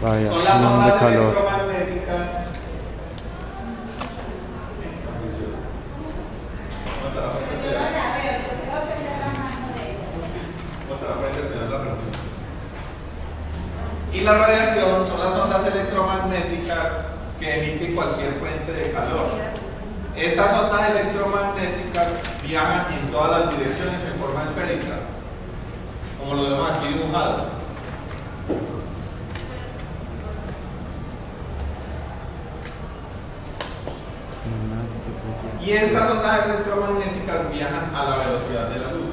Son las ondas electromagnéticas. Y la radiación son las ondas electromagnéticas que emite cualquier fuente de calor. Estas ondas electromagnéticas viajan en todas las direcciones en forma esférica, como lo vemos aquí dibujado. Y estas ondas electromagnéticas viajan a la velocidad de la luz.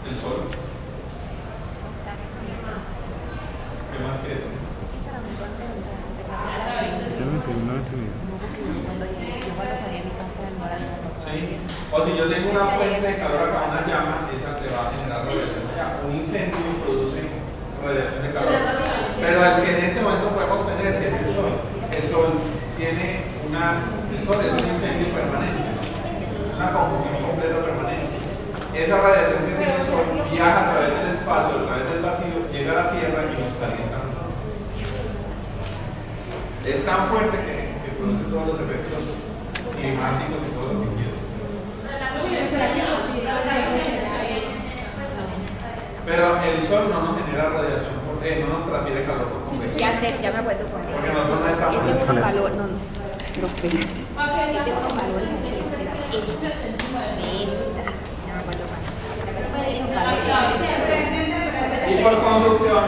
El sol. ¿Qué más que eso? Sí. O si yo tengo una fuente de calor acá, una llama, esa le va a generar radiación allá. Un incendio produce radiación de calor. Pero el que en este momento podemos tener es el sol. El sol tiene el sol es un incendio permanente. Es una confusión completa permanente. Esa radiación que tiene el sol viaja a través del espacio, a través del vacío, llega a la Tierra y nos calienta. Es tan fuerte que produce todos los efectos climáticos y todo lo que quiera. Pero el sol no nos genera radiación, no nos transfiere calor por convección. Ya sé, ya me acuerdo con él. Porque nosotros no estamos en el valor, no, y por conducción,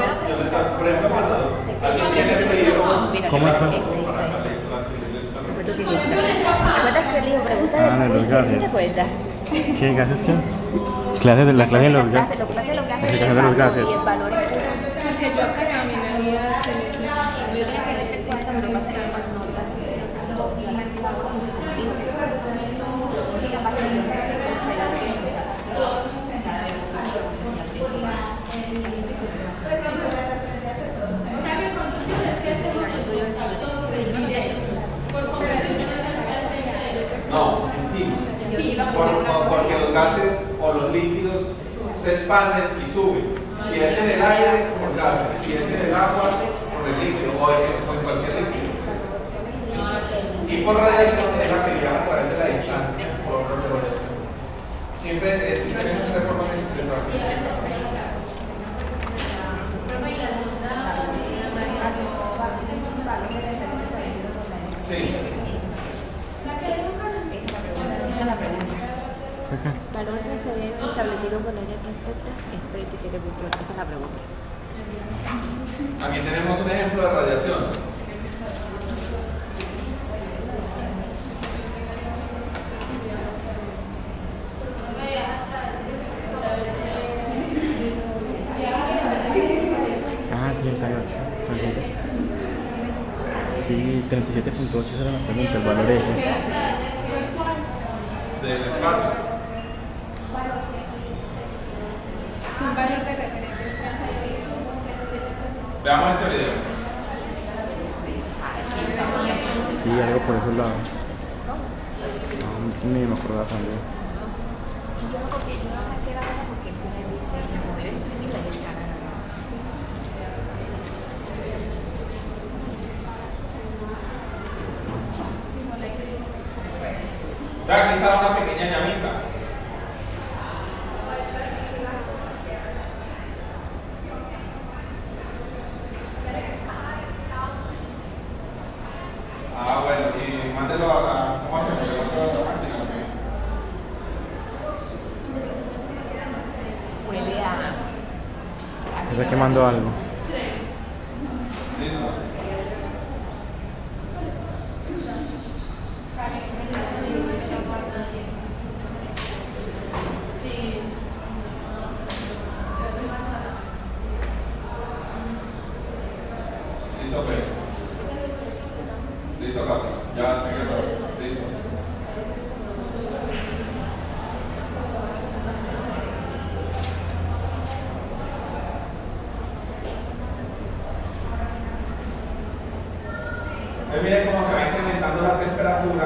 por ejemplo, cuando alguien tiene frío, ¿cómo está? ¿Te acuerdas que el hijo preguntaba? Ah, de los gases. ¿Te acuerdas? ¿Qué gases qué? La clase de los gases. Lo que pasa es los gases. La explicación de los gases. Y el valor incluso. Porque yo acá caminaría no, en sí. Porque los gases o los líquidos se expanden y suben. Si es en el aire, por gases. Si es en el agua, por el líquido o en cualquier líquido. Y por radiación es la que viaja a través de la distancia por orden de radiación. Siempre tenemos tres formas de interpretar. Sí. Valor de referencia establecido por la ley es 37 puntos. Esta es la pregunta. Aquí tenemos un ejemplo de radiación. Ah, 38. Sí, 37.8 era la pregunta, el valor ese. Del espacio. es un valor de referencia. Veamos este video. Sí, algo por esos lados. No, ni me acordaba también. Y yo no copié, yo no me quedaba porque me dice, mover el nivel del canal. Aquí está una pequeña llamita. Ah, bueno, y mándelo a ¿cómo hacemos? ¿Le mando a la máquina o qué? Huele a... Está quemando algo. Listo. Listo, pues. Listo, Carlos. Ya se quedó. Listo. Miren cómo se va incrementando la temperatura,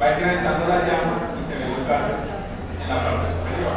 va incrementando la llama y se ven los gases en la parte superior.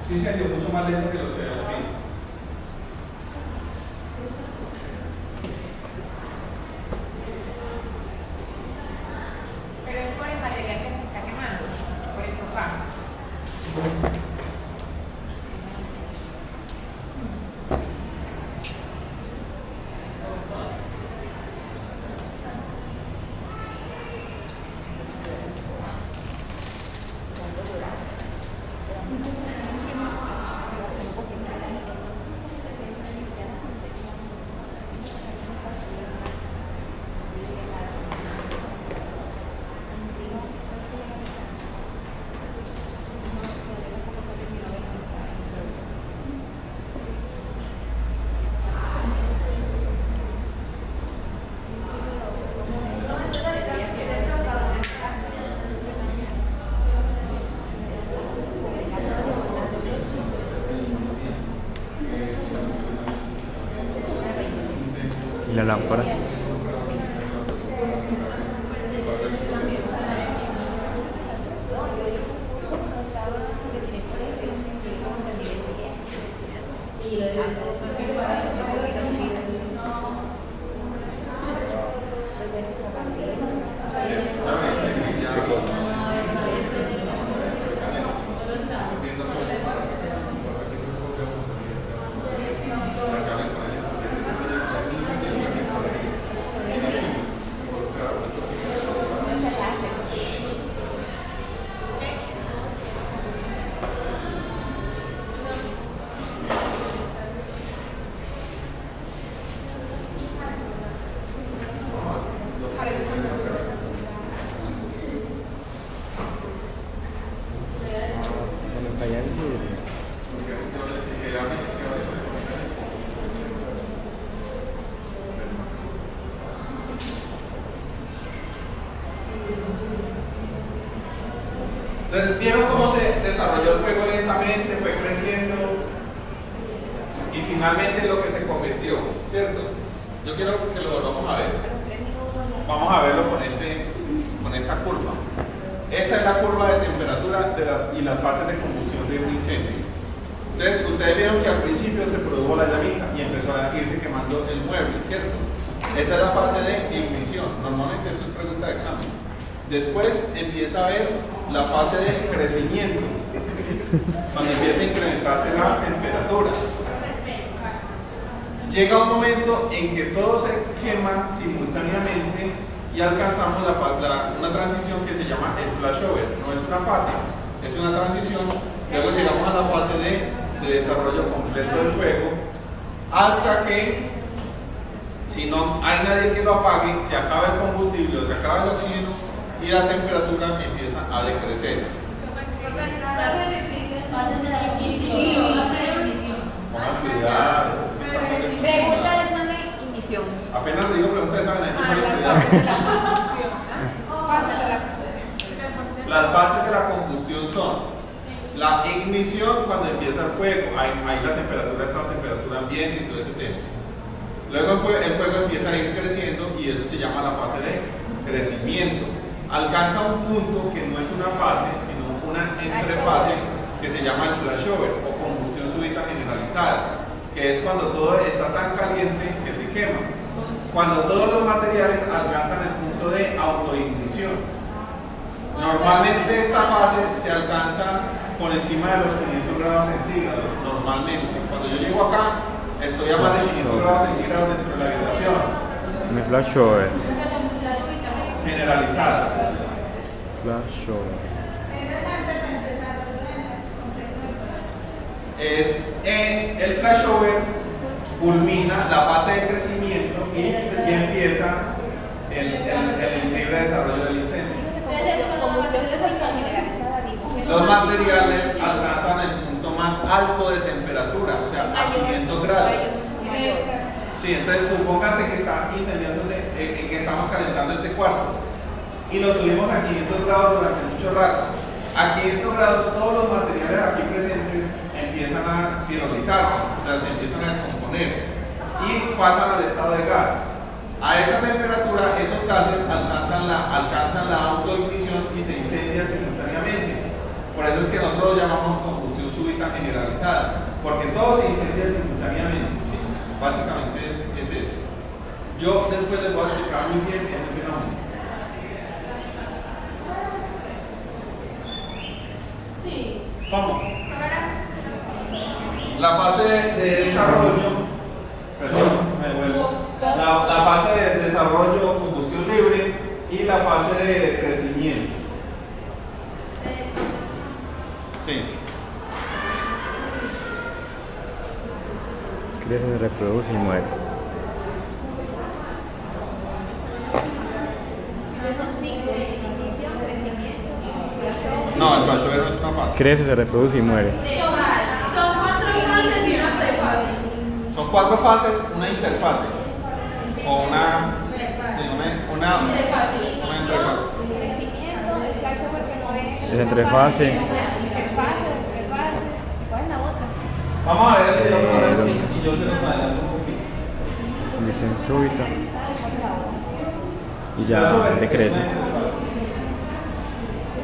un incendio mucho más lento que lo que habíamos visto. Pero es por el material que se está quemando, por eso va. Y la lámpara. Entonces, vieron cómo se desarrolló el fuego lentamente, fue creciendo y finalmente en lo que se convirtió, ¿cierto? Yo quiero que lo volvamos a ver. Vamos a verlo con esta curva. Esa es la curva de temperatura y las fases de combustión de un incendio. Entonces, ustedes vieron que al principio se produjo la llamita y empezó a irse quemando el mueble, ¿cierto? Esa es la fase de ignición. Normalmente eso es pregunta de examen. Después empieza a ver la fase de crecimiento, cuando empieza a incrementarse la temperatura. Llega un momento en que todo se quema simultáneamente y alcanzamos una transición que se llama el flashover. No es una fase, es una transición. Luego llegamos a la fase de desarrollo completo del fuego, hasta que, si no hay nadie que lo apague, se acaba el combustible o se acaba el oxígeno y la temperatura empieza a decrecer. Pongan cuidado. Pregunta de examen, ignición. Apenas le digo pregunta de examen, ahí sí La pongan fase de la cuidado. combustión. Fase de la combustión. Las fases de la combustión son la ignición, cuando empieza el fuego, ahí la temperatura está a temperatura ambiente y todo ese tema. Luego el fuego empieza a ir creciendo y eso se llama la fase de crecimiento. Alcanza un punto que no es una fase, sino una entrefase que se llama el flashover o combustión súbita generalizada, que es cuando todo está tan caliente que se quema. Cuando todos los materiales alcanzan el punto de autoignición. Normalmente esta fase se alcanza por encima de los 500 grados centígrados, normalmente. Cuando yo llego acá, estoy a más de 500 grados centígrados dentro de la habitación. Me flashover. Generalizada. Flashover. El flashover culmina la fase de crecimiento y empieza el libre desarrollo del incendio. Los materiales alcanzan el punto más alto de temperatura, o sea, a 500 grados. Sí, entonces supóngase que está incendiándose, que estamos calentando este cuarto y lo subimos a 500 grados durante mucho rato. A 500 grados todos los materiales aquí presentes empiezan a pirolizarse, o sea, se empiezan a descomponer y pasan al estado de gas. A esa temperatura esos gases alcanzan la autoignición y se incendian simultáneamente. Por eso es que nosotros lo llamamos combustión súbita súbita generalizada, porque todo se incendia simultáneamente, ¿sí? Básicamente es eso. Yo después les voy a explicar muy bien ese fenómeno. Sí. ¿Cómo? La fase de desarrollo, perdón, me devuelvo. La fase de desarrollo, combustión libre y la fase de crecimiento. Sí. Crece, se reproduce y muere. Son 5: inicio, crecimiento. No, el flashover no es una fase. Crece, se reproduce y muere. Son 4 fases y una prefase. Son 4 fases, una interfase. O una. Sí, una interfase. Crecimiento, el flashover que no es. Es entrefase. Interfase. ¿Cuál es la otra? Vamos a ver el video por eso y yo se los adelanto un poquito. Condición súbita. Y ya decrece.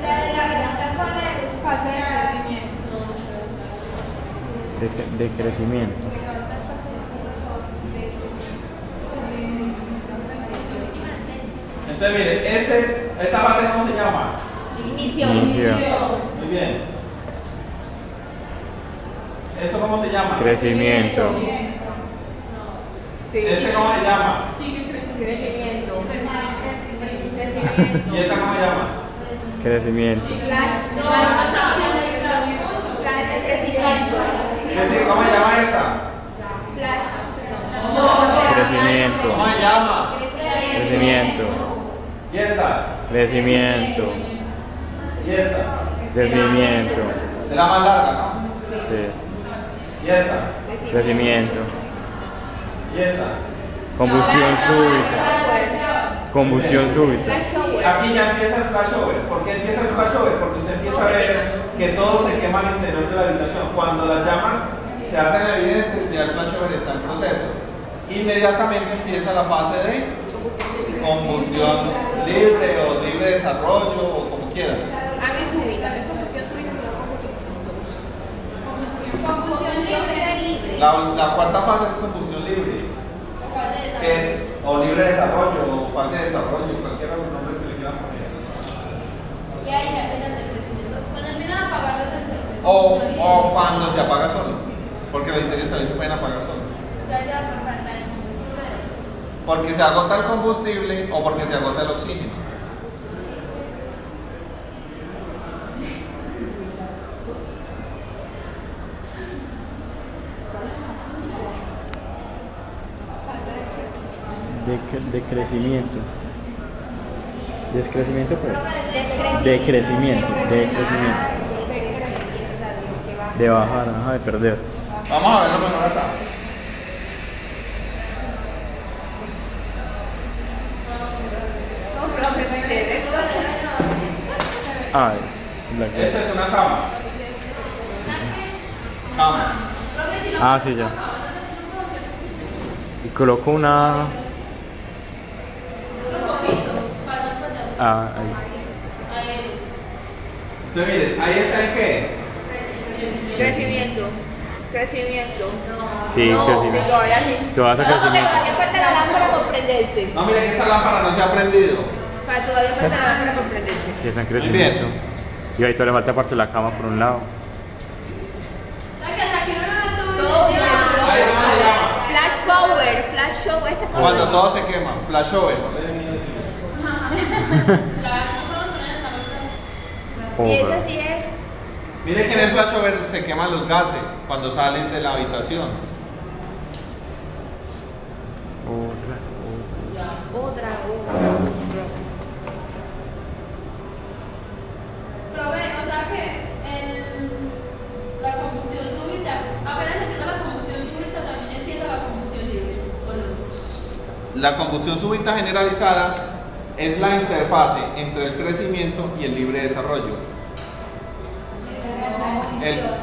La de la redonda, ¿cuál es? Fase de crecimiento. De crecimiento. Entonces, mire, esta fase, ¿cómo se llama? Inicio. Muy bien. ¿Esto cómo se llama? Crecimiento. ¿Este cómo se llama? Crecimiento. ¿Y esta cómo se llama? Crecimiento. ¿Cómo se llama esta? Crecimiento. ¿Cómo se llama? Crecimiento. ¿Y esta? Crecimiento. ¿Y esta? Crecimiento. Es la más larga, ¿no? Sí. ¿Y esta? Crecimiento. ¿Y esta? Combustión súbita. Combustión súbita. Aquí ya empieza el flashover. ¿Por qué empieza el flashover? Porque usted empieza a ver que todo se quema al interior de la habitación. Cuando las llamas se hacen evidentes, ya el flashover está en proceso. Inmediatamente empieza la fase de combustión libre o libre desarrollo o como quieran. A mí súbita, combustión libre. La cuarta fase es combustión libre. O libre desarrollo o fase de desarrollo, cualquiera de los nombres que le quieran poner. Y ahí ya empiezan el crecimiento. Cuando empiezan a apagar los entonces. O cuando se apaga solo. Porque las incendios también se pueden apagar solo. Porque se agota el combustible o porque se agota el oxígeno. De crecimiento. Descrecimiento, pues. De crecimiento. De bajar, ajá, de perder. Vamos a verlo mejor acá. Ah, Esta es una cama. Cama. ah, sí, ya. Y coloco una. Ah, ahí. Entonces, mire, ahí está el qué. Crecimiento. Sí, No, crecimiento. todavía sí. Tú vas a No, porque crecimiento. todavía falta la lámpara por prenderse. No, mire que esta lámpara no se ha prendido. Todavía falta la lámpara por prenderse. Sí, está en crecimiento. Y ahí todavía falta parte de la cama por un lado. Todo bien. Ahí no se llama. Flash shower, esa cosa. Cuando todo se quema, flashover. Y esa sí es. Mire que en el flashover se queman los gases cuando salen de la habitación. Otra. Pero ve, o sea que la combustión súbita, apenas empieza la combustión súbita, también empieza la combustión libre, ¿o no? La combustión súbita generalizada es la interfase entre el crecimiento y el libre desarrollo.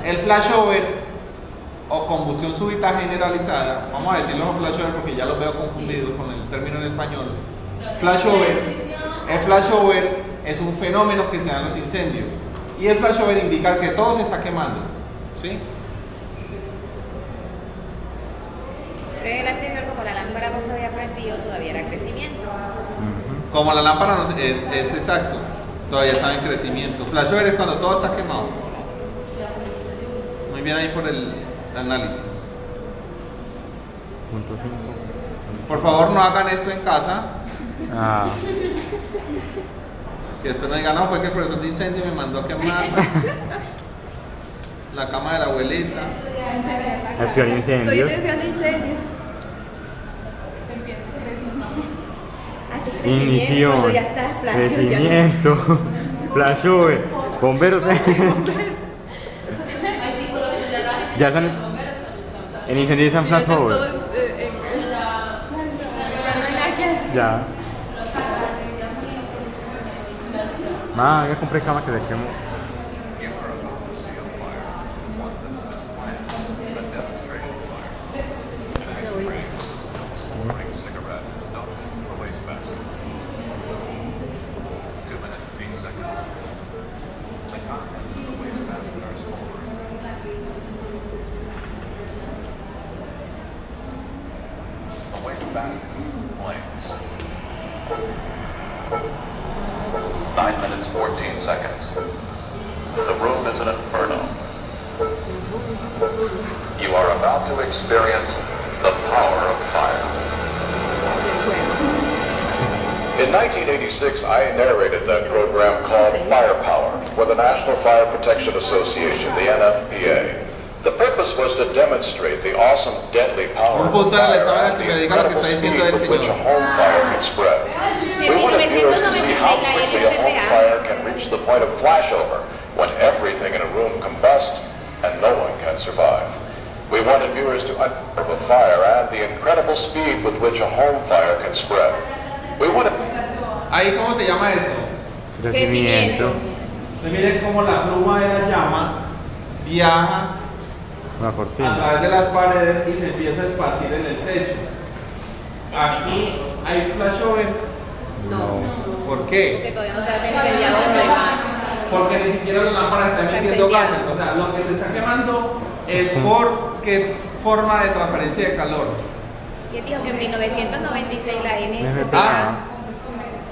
El flashover o combustión súbita generalizada, vamos a decirlo flashover porque ya los veo confundidos con el término en español. El flashover es un fenómeno que se da en los incendios y el flashover indica que todo se está quemando. ¿Sí? Pero en el anterior, como la lámpara no se había prendido, todavía era crecimiento. Como la lámpara no es exacto, todavía está en crecimiento. Flashover es cuando todo está quemado. Muy bien ahí por el análisis. Punto 5. Por favor, no hagan esto en casa. Ah, Que después no digan, no, fue que el profesor de incendio me mandó a quemar la cama de la abuelita. acción de Estoy incendios. en incendio. Inicio. Cuando ya está flash. Crecimiento. Flashover. Bomberos. Ay, sí, por lo que se le raje. Ya están. En incendio están flashover. Ya. Ya compré cama que se quemó. Minutes, 14 seconds. The room is an inferno. You are about to experience the power of fire. In 1986, I narrated that program called Firepower for the National Fire Protection Association, the NFPA. The purpose was to demonstrate the awesome, deadly power of fire and the incredible speed with which a home fire can spread. We wanted viewers to see how quickly a home fire can reach the point of flashover when everything in a room combusts and no one can survive. We wanted viewers to observe a fire and the incredible speed with which a home fire can spread. We wanted... Ahí, ¿cómo se llama eso? Crecimiento. Entonces, miren cómo la pluma de la llama viaja Una a cortina. través de las paredes y se empieza a esparcir en el techo. Aquí hay flashover. No. ¿Por Que qué? todavía no se ha incendiado donde más. Porque ni siquiera la lámpara está emitiendo gases. O sea, lo que se está quemando es por qué forma de transferencia de calor. Y él dijo que en 1996 la NFPA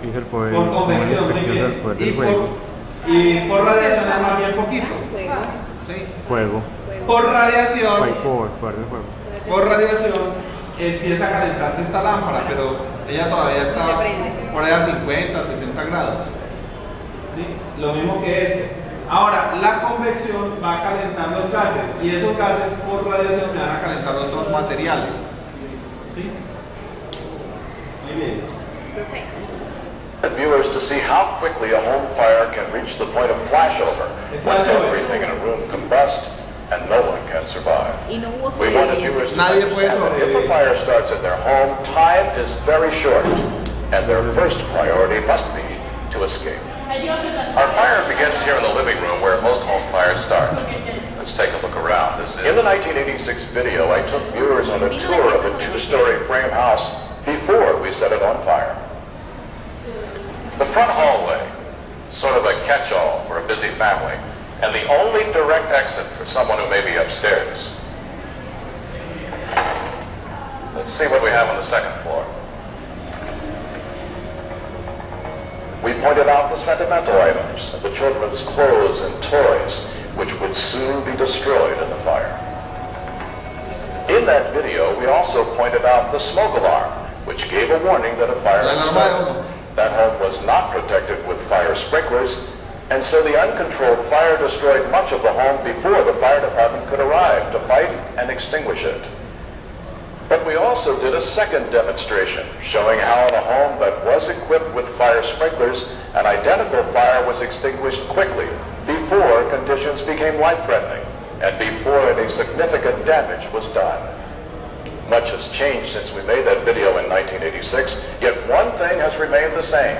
hizo el poder. Por convección, muy inspección del bien. poder del fuego. Y por radiación es más bien poquito. ¿Sí? Fuego. Por radiación. Poder del fuego. Por radiación empieza a calentarse esta lámpara, pero ella todavía está No se prende. por ahí a 50, 60 grados. ¿Sí? Lo mismo que este. Ahora, la convección va a calentar los gases y esos gases por radiación me van a calentar otros materiales. ¿Sí? Muy bien. viewers to see how quickly a home fire can reach the point of flashover when everything in a room combusts and no one can survive. We wanted viewers to understand that if a fire starts in their home, time is very short, and their first priority must be to escape. Our fire begins here in the living room where most home fires start. Let's take a look around. In the 1986 video, I took viewers on a tour of a two-story frame house before we set it on fire. The front hallway, sort of a catch-all for a busy family, and the only direct exit for someone who may be upstairs. Let's see what we have on the second floor. We pointed out the sentimental items and the children's clothes and toys, which would soon be destroyed in the fire. In that video, we also pointed out the smoke alarm, which gave a warning that a fire had started. That home was not protected with fire sprinklers, and so the uncontrolled fire destroyed much of the home before the fire department could arrive to fight and extinguish it. But we also did a second demonstration, showing how in a home that was equipped with fire sprinklers, an identical fire was extinguished quickly, before conditions became life-threatening, and before any significant damage was done. Much has changed since we made that video in 1986, yet one thing has remained the same: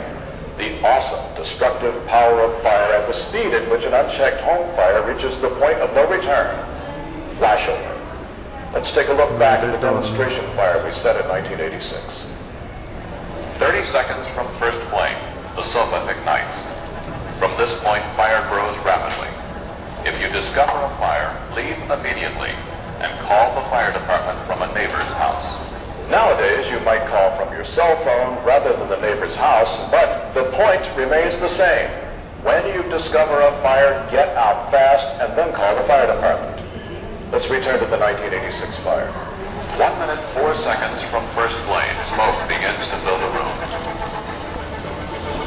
the awesome, destructive power of fire at the speed at which an unchecked home fire reaches the point of no return. Flashover. Let's take a look back at the demonstration fire we set in 1986. 30 seconds from first flame, the sofa ignites. From this point, fire grows rapidly. If you discover a fire, leave immediately and call the fire department from a neighbor's house. Nowadays, you might call from your cell phone rather than the neighbor's house, but the point remains the same. When you discover a fire, get out fast and then call the fire department. Let's return to the 1986 fire. 1 minute 4 seconds from first flame, smoke begins to fill the room.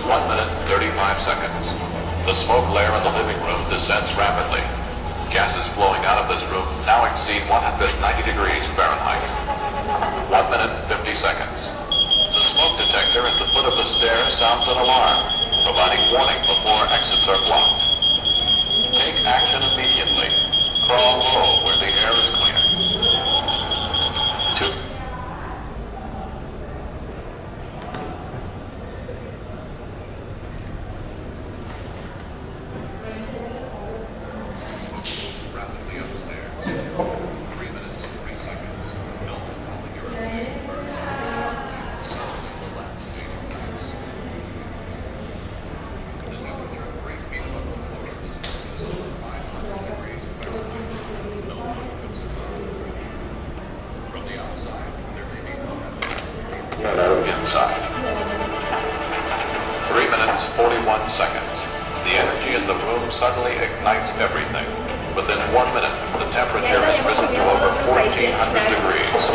1 minute 35 seconds. The smoke layer in the living room descends rapidly. Gases flowing out of this room now exceed 190 degrees Fahrenheit. 1 minute 50 seconds. The smoke detector at the foot of the stairs sounds an alarm, providing warning before exits are blocked. Take action immediately. Crawl low where the air is clear. 2. Rapidly upstairs. 3 minutes, 3 seconds. Melted polyurethane burns. Sound in the left shading glass. The temperature 3 feet above the floor of this room is over 500 degrees Fahrenheit. No one could survive. From the outside, there may be no evidence. Inside. 3 minutes, 41 seconds. The energy in the room suddenly ignites everything. Within 1 minute, the temperature has risen to over 1,400 degrees.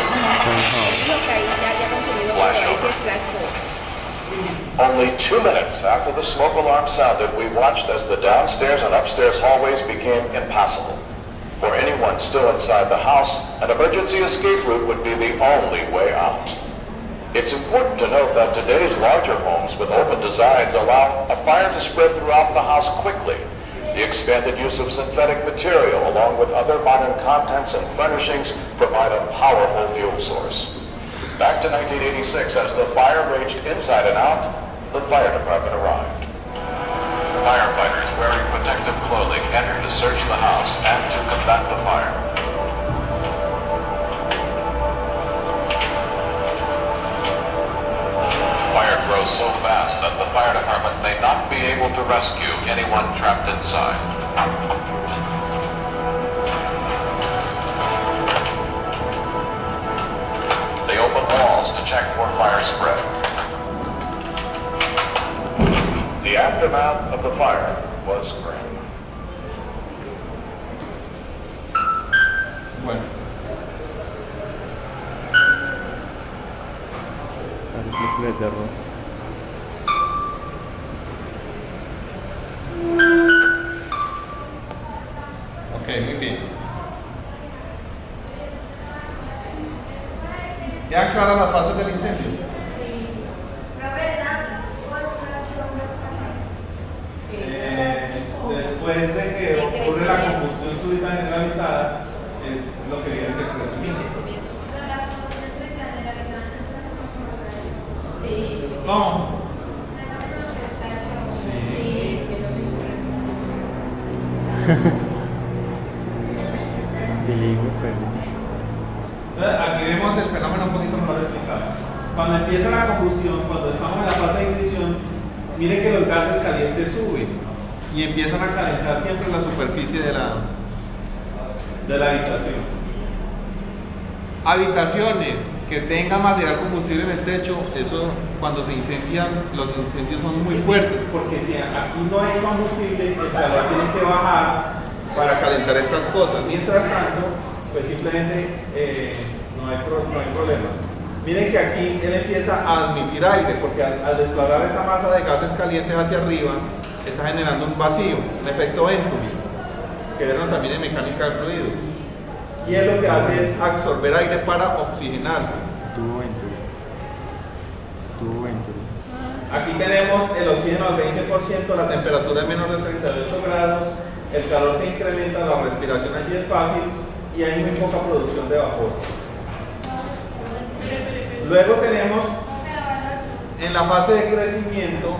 Flashover. Only 2 minutes after the smoke alarm sounded, we watched as the downstairs and upstairs hallways became impassable. For anyone still inside the house, an emergency escape route would be the only way out. It's important to note that today's larger homes with open designs allow a fire to spread throughout the house quickly. The expanded use of synthetic material, along with other modern contents and furnishings, provide a powerful fuel source. Back to 1986, as the fire raged inside and out, the fire department arrived. Firefighters wearing protective clothing entered to search the house and to combat the fire. Fire grows so fast that the fire department may not be able to rescue anyone trapped inside. They open walls to check for fire spread. The aftermath of the fire was grim. Bueno. Película de terror. Ok, muy bien. ¿Ya aclaran las fases del incendio? Después de que ocurre la combustión súbita generalizada, es lo que viene del crecimiento. ¿Cómo? Aquí vemos el fenómeno un poquito mejor explicado. Cuando empieza la combustión, cuando estamos en la fase de ignición, miren que los gases calientes suben y empiezan a calentar siempre la superficie de la habitación. Habitaciones que tengan material combustible en el techo, eso cuando se incendian, los incendios son muy fuertes, porque si aquí no hay combustible, el calor tiene que bajar para calentar estas cosas. Mientras tanto, pues simplemente no hay problema. Miren que aquí él empieza a admitir aire, porque al desplegar esta masa de gases calientes hacia arriba, está generando un vacío, un efecto Venturi, que vieron también en mecánica de fluidos. Y él lo que hace es absorber aire para oxigenarse. Tubo Venturi. Aquí tenemos el oxígeno al 20%, la temperatura es menor de 38 grados, el calor se incrementa, la respiración allí es fácil y hay muy poca producción de vapor. Luego tenemos en la fase de crecimiento